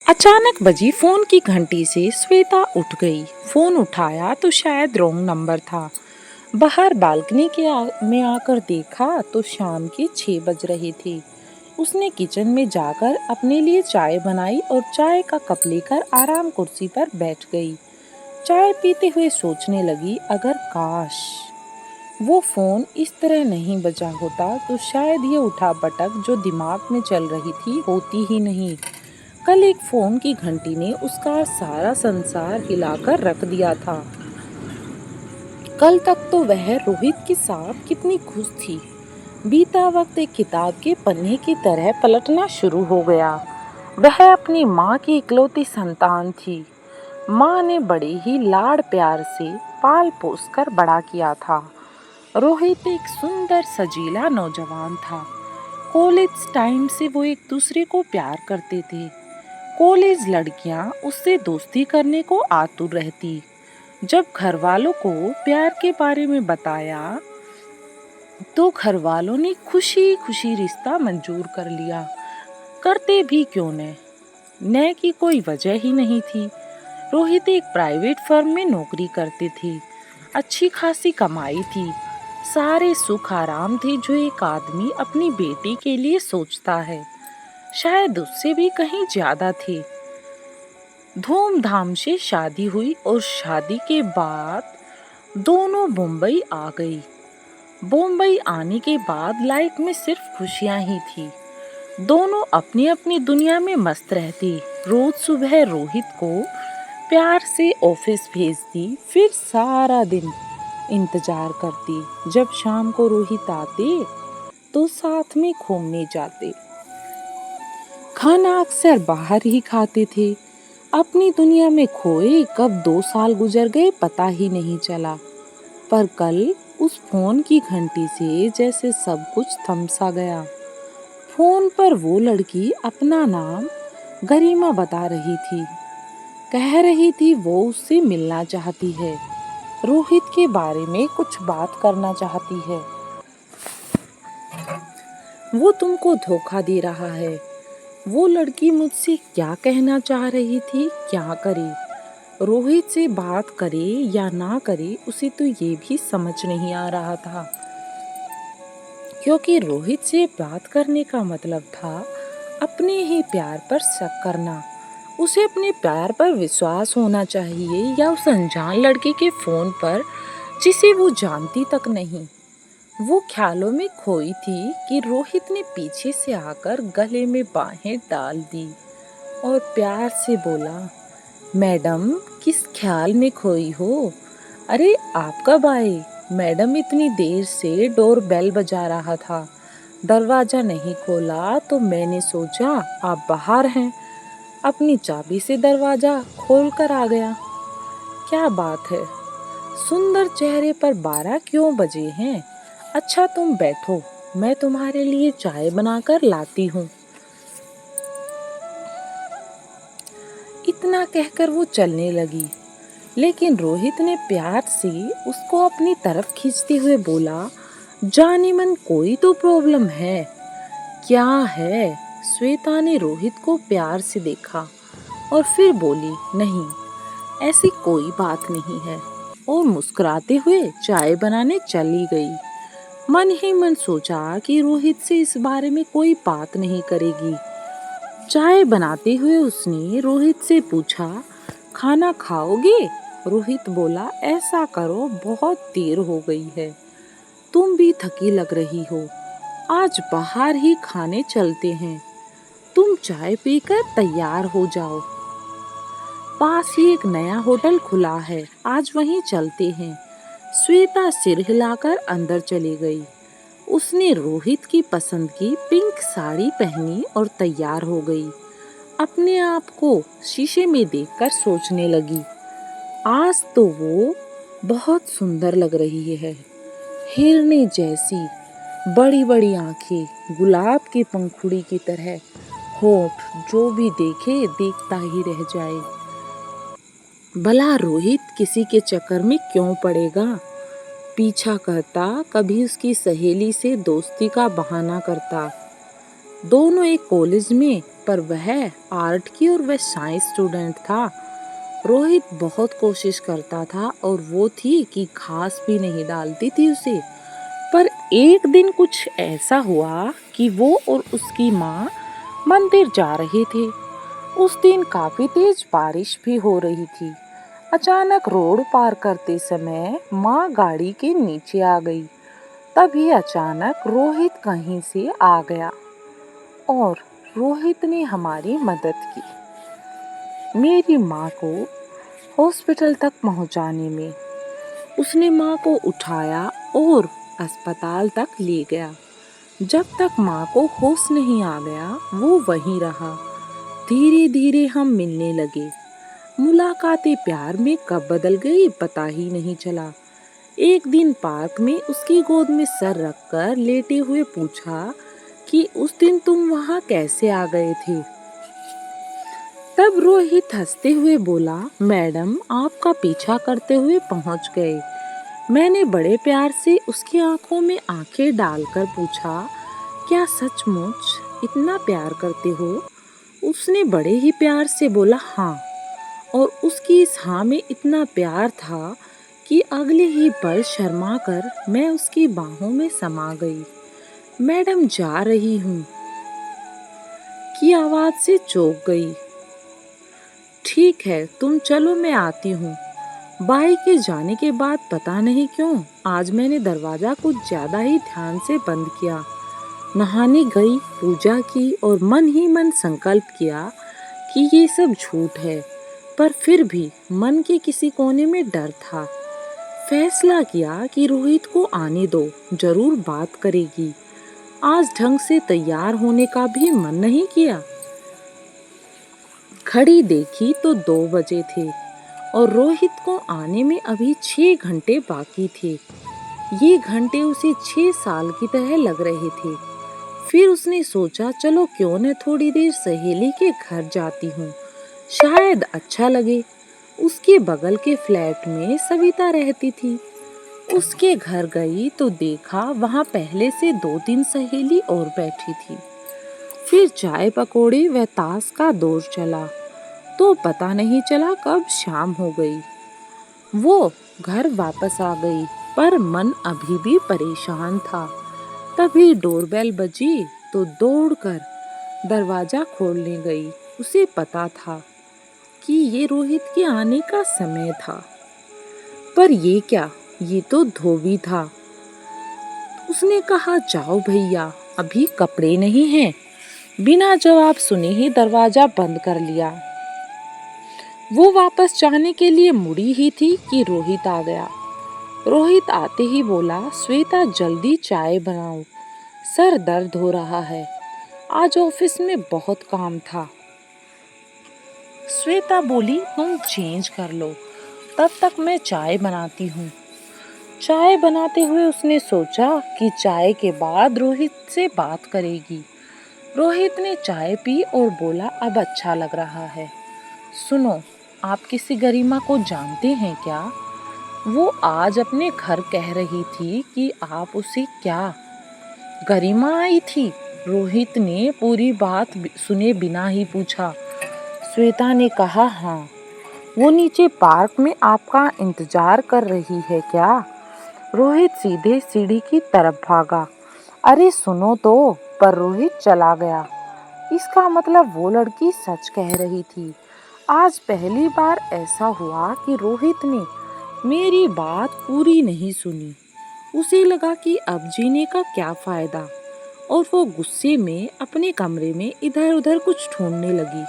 अचानक बजी फोन की घंटी से श्वेता उठ गई। फोन उठाया तो शायद रॉन्ग नंबर था। बाहर बालकनी में आकर देखा तो शाम के 6 बज रहे थे। उसने किचन में जाकर अपने लिए चाय बनाई और चाय का कप लेकर आराम कुर्सी पर बैठ गई। चाय पीते हुए सोचने लगी, अगर काश वो फोन इस तरह नहीं बजा होता तो शायद ये उठा पटक जो दिमाग में चल रही थी होती ही नहीं। कल एक फोन की घंटी ने उसका सारा संसार हिलाकर रख दिया था। कल तक तो वह रोहित के साथ कितनी खुश थी। बीता वक्त एक किताब के पन्ने की तरह पलटना शुरू हो गया। वह अपनी माँ की इकलौती संतान थी। माँ ने बड़े ही लाड़ प्यार से पाल पोस कर बड़ा किया था। रोहित एक सुंदर सजीला नौजवान था। कॉलेज टाइम से वो एक दूसरे को प्यार करते थे। कॉलेज लड़कियां उससे दोस्ती करने को आतुर रहती। जब घर वालों को प्यार के बारे में बताया तो घर वालों ने खुशी खुशी रिश्ता मंजूर कर लिया। करते भी क्यों न की कोई वजह ही नहीं थी। रोहित एक प्राइवेट फर्म में नौकरी करते थे। अच्छी खासी कमाई थी। सारे सुख आराम थे जो एक आदमी अपनी बेटी के लिए सोचता है। शायद उससे भी कहीं ज्यादा थे। धूमधाम से शादी हुई और शादी के बाद दोनों मुंबई आ गई। मुंबई आने के बाद लाइफ में सिर्फ खुशियां ही थी। दोनों अपनी अपनी दुनिया में मस्त रहती। रोज सुबह रोहित को प्यार से ऑफिस भेजती, फिर सारा दिन इंतजार करती। जब शाम को रोहित आते तो साथ में घूमने जाते। खाना अक्सर बाहर ही खाते थे। अपनी दुनिया में खोए कब 2 साल गुजर गए पता ही नहीं चला। पर कल उस फोन की घंटी से जैसे सब कुछ थम सा गया। फोन पर वो लड़की अपना नाम गरिमा बता रही थी। कह रही थी वो उससे मिलना चाहती है, रोहित के बारे में कुछ बात करना चाहती है। वो तुमको धोखा दे रहा है। वो लड़की मुझसे क्या कहना चाह रही थी, क्या करे? रोहित से बात करे या ना करे उसे तो ये भी समझ नहीं आ रहा था। क्योंकि रोहित से बात करने का मतलब था अपने ही प्यार पर शक करना। उसे अपने प्यार पर विश्वास होना चाहिए या उस अनजान लड़के के फोन पर जिसे वो जानती तक नहीं। वो ख्यालों में खोई थी कि रोहित ने पीछे से आकर गले में बाहें डाल दी और प्यार से बोला, मैडम किस ख्याल में खोई हो? अरे आप कब आए? मैडम इतनी देर से डोर बेल बजा रहा था, दरवाजा नहीं खोला तो मैंने सोचा आप बाहर हैं। अपनी चाबी से दरवाजा खोल कर आ गया। क्या बात है, सुंदर चेहरे पर 12 क्यों बजे हैं? अच्छा तुम बैठो, मैं तुम्हारे लिए चाय बनाकर लाती हूँ। इतना कहकर वो चलने लगी, लेकिन रोहित ने प्यार से उसको अपनी तरफ खींचते हुए बोला, जाने मन कोई तो प्रॉब्लम है। क्या है? श्वेता ने रोहित को प्यार से देखा और फिर बोली, नहीं ऐसी कोई बात नहीं है, और मुस्कुराते हुए चाय बनाने चली गई। मन ही मन सोचा कि रोहित से इस बारे में कोई बात नहीं करेगी। चाय बनाते हुए उसने रोहित से पूछा, खाना खाओगे? रोहित बोला, ऐसा करो बहुत देर हो गई है, तुम भी थकी लग रही हो, आज बाहर ही खाने चलते हैं। तुम चाय पीकर तैयार हो जाओ, पास ही एक नया होटल खुला है, आज वहीं चलते हैं। श्वेता सिर हिलाकर अंदर चली गई। उसने रोहित की पसंद की पिंक साड़ी पहनी और तैयार हो गई। अपने आप को शीशे में देखकर सोचने लगी, आज तो वो बहुत सुंदर लग रही है। हिरनी जैसी बड़ी बड़ी आंखें, गुलाब की पंखुड़ी की तरह होठ, जो भी देखे देखता ही रह जाए। भला रोहित किसी के चक्कर में क्यों पड़ेगा? पीछा करता, कभी उसकी सहेली से दोस्ती का बहाना करता। दोनों एक कॉलेज में पर वह आर्ट की और वह साइंस स्टूडेंट था। रोहित बहुत कोशिश करता था और वो थी कि घास भी नहीं डालती थी उसे। पर एक दिन कुछ ऐसा हुआ कि वो और उसकी माँ मंदिर जा रहे थे। उस दिन काफी तेज बारिश भी हो रही थी। अचानक रोड पार करते समय माँ गाड़ी के नीचे आ गई। तभी अचानक रोहित कहीं से आ गया और रोहित ने हमारी मदद की मेरी माँ को हॉस्पिटल तक पहुँचाने में। उसने माँ को उठाया और अस्पताल तक ले गया। जब तक माँ को होश नहीं आ गया वो वहीं रहा। धीरे धीरे हम मिलने लगे। मुलाकातें प्यार में कब बदल गई पता ही नहीं चला। एक दिन पार्क में उसकी गोद में सर रखकर लेटे हुए पूछा कि उस दिन तुम वहाँ कैसे आ गए थे। तब रोहित हंसते हुए बोला, मैडम आपका पीछा करते हुए पहुँच गए। मैंने बड़े प्यार से उसकी आंखों में आंखें डालकर पूछा, क्या सचमुच इतना प्यार करते हो? उसने बड़े ही प्यार से बोला हाँ। और उसकी इस हाँ में इतना प्यार था कि अगले ही पल शर्मा कर मैं उसकी बाहों में समा गई। मैडम जा रही हूँ की आवाज से चौंक गई। ठीक है तुम चलो मैं आती हूँ। बाई के जाने के बाद पता नहीं क्यों आज मैंने दरवाजा कुछ ज्यादा ही ध्यान से बंद किया। नहाने गई, पूजा की और मन ही मन संकल्प किया कि ये सब झूठ है। पर फिर भी मन के किसी कोने में डर था। फैसला किया कि रोहित को आने दो, जरूर बात करेगी। आज ढंग से तैयार होने का भी मन नहीं किया। घड़ी देखी तो 2 बजे थे और रोहित को आने में अभी 6 घंटे बाकी थे। ये घंटे उसे 6 साल की तरह लग रहे थे। फिर उसने सोचा चलो क्यों न थोड़ी देर सहेली के घर जाती हूँ, शायद अच्छा लगे। उसके बगल के फ्लैट में सविता रहती थी। उसके घर गई तो देखा वहाँ पहले से 2-3 सहेली और बैठी थी। फिर चाय पकौड़े व ताश का दौर चला तो पता नहीं चला कब शाम हो गई। वो घर वापस आ गई पर मन अभी भी परेशान था। तभी डोरबेल बजी तो दौड़कर दरवाजा खोलने गई। उसे पता था कि ये रोहित के आने का समय था। पर ये क्या, ये तो धोबी था। उसने कहा जाओ भैया, अभी कपड़े नहीं हैं। बिना जवाब सुने ही दरवाजा बंद कर लिया। वो वापस जाने के लिए मुड़ी ही थी कि रोहित आ गया। रोहित आते ही बोला, श्वेता जल्दी चाय बनाओ, सर दर्द हो रहा है, आज ऑफिस में बहुत काम था। श्वेता बोली, तुम चेंज कर लो, तब तक मैं चाय बनाती हूँ। चाय बनाते हुए उसने सोचा कि चाय के बाद रोहित से बात करेगी। रोहित ने चाय पी और बोला, अब अच्छा लग रहा है। सुनो, आप किसी गरिमा को जानते हैं क्या? वो आज अपने घर कह रही थी कि आप उसे क्या? गरिमा आई थी? रोहित ने पूरी बात सुने बिना ही पूछा। श्वेता ने कहा, हाँ। वो नीचे पार्क में आपका इंतजार कर रही है क्या? रोहित सीधे सीढ़ी की तरफ भागा। अरे सुनो तो, पर रोहित चला गया। इसका मतलब वो लड़की सच कह रही थी। आज पहली बार ऐसा हुआ कि रोहित ने मेरी बात पूरी नहीं सुनी। उसे लगा कि अब जीने का क्या फायदा, और वो गुस्से में अपने कमरे में इधर उधर कुछ ढूंढने लगी।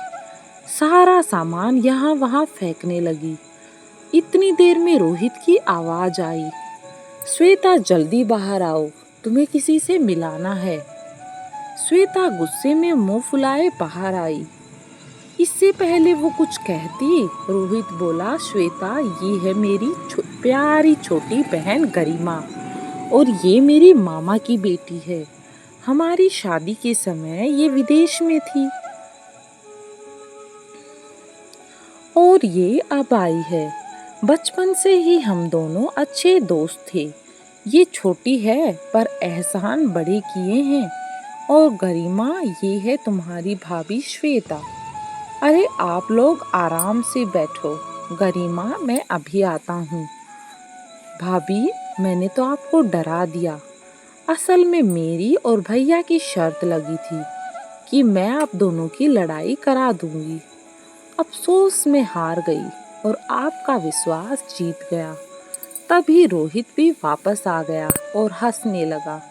सारा सामान यहाँ वहाँ फेंकने लगी। इतनी देर में रोहित की आवाज आई, श्वेता जल्दी बाहर आओ, तुम्हें किसी से मिलाना है। श्वेता गुस्से में मुंह फुलाए बाहर आई। इससे पहले वो कुछ कहती, रोहित बोला, श्वेता ये है मेरी प्यारी छोटी बहन गरिमा और ये मेरी मामा की बेटी है। हमारी शादी के समय ये विदेश में थी और ये अब आई है। बचपन से ही हम दोनों अच्छे दोस्त थे। ये छोटी है पर एहसान बड़े किए हैं। और गरिमा, ये है तुम्हारी भाभी श्वेता। अरे आप लोग आराम से बैठो। गरिमा, मैं अभी आता हूँ। भाभी, मैंने तो आपको डरा दिया। असल में मेरी और भैया की शर्त लगी थी कि मैं आप दोनों की लड़ाई करा दूंगी। अफसोस में हार गई और आपका विश्वास जीत गया। तभी रोहित भी वापस आ गया और हंसने लगा।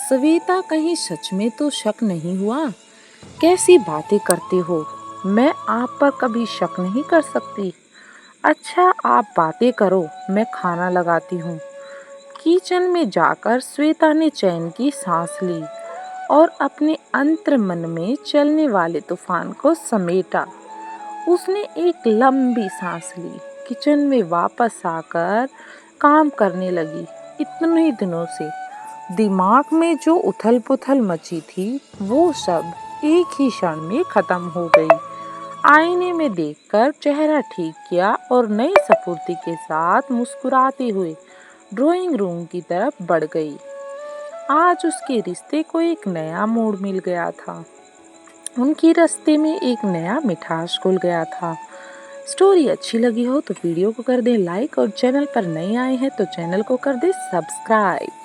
श्वेता, कहीं सच में तो शक नहीं हुआ? कैसी बातें करते हो? मैं आप पर कभी शक नहीं कर सकती। अच्छा, आप बातें करो, मैं खाना लगाती हूँ। किचन में जाकर श्वेता ने चैन की सांस ली और अपने अंतर मन में चलने वाले तूफान को समेटा। उसने एक लंबी सांस ली, किचन में वापस आकर काम करने लगी। इतने ही दिनों से दिमाग में जो उथल पुथल मची थी, वो सब एक ही क्षण में खत्म हो गई। आईने में देखकर चेहरा ठीक किया और नई स्फूर्ति के साथ मुस्कुराते हुए ड्राइंग रूम की तरफ बढ़ गई। आज उसके रिश्ते को एक नया मोड़ मिल गया था। उनके रास्ते में एक नया मिठास घुल गया था। स्टोरी अच्छी लगी हो तो वीडियो को कर दे लाइक और चैनल पर नए आए हैं तो चैनल को कर दे सब्सक्राइब।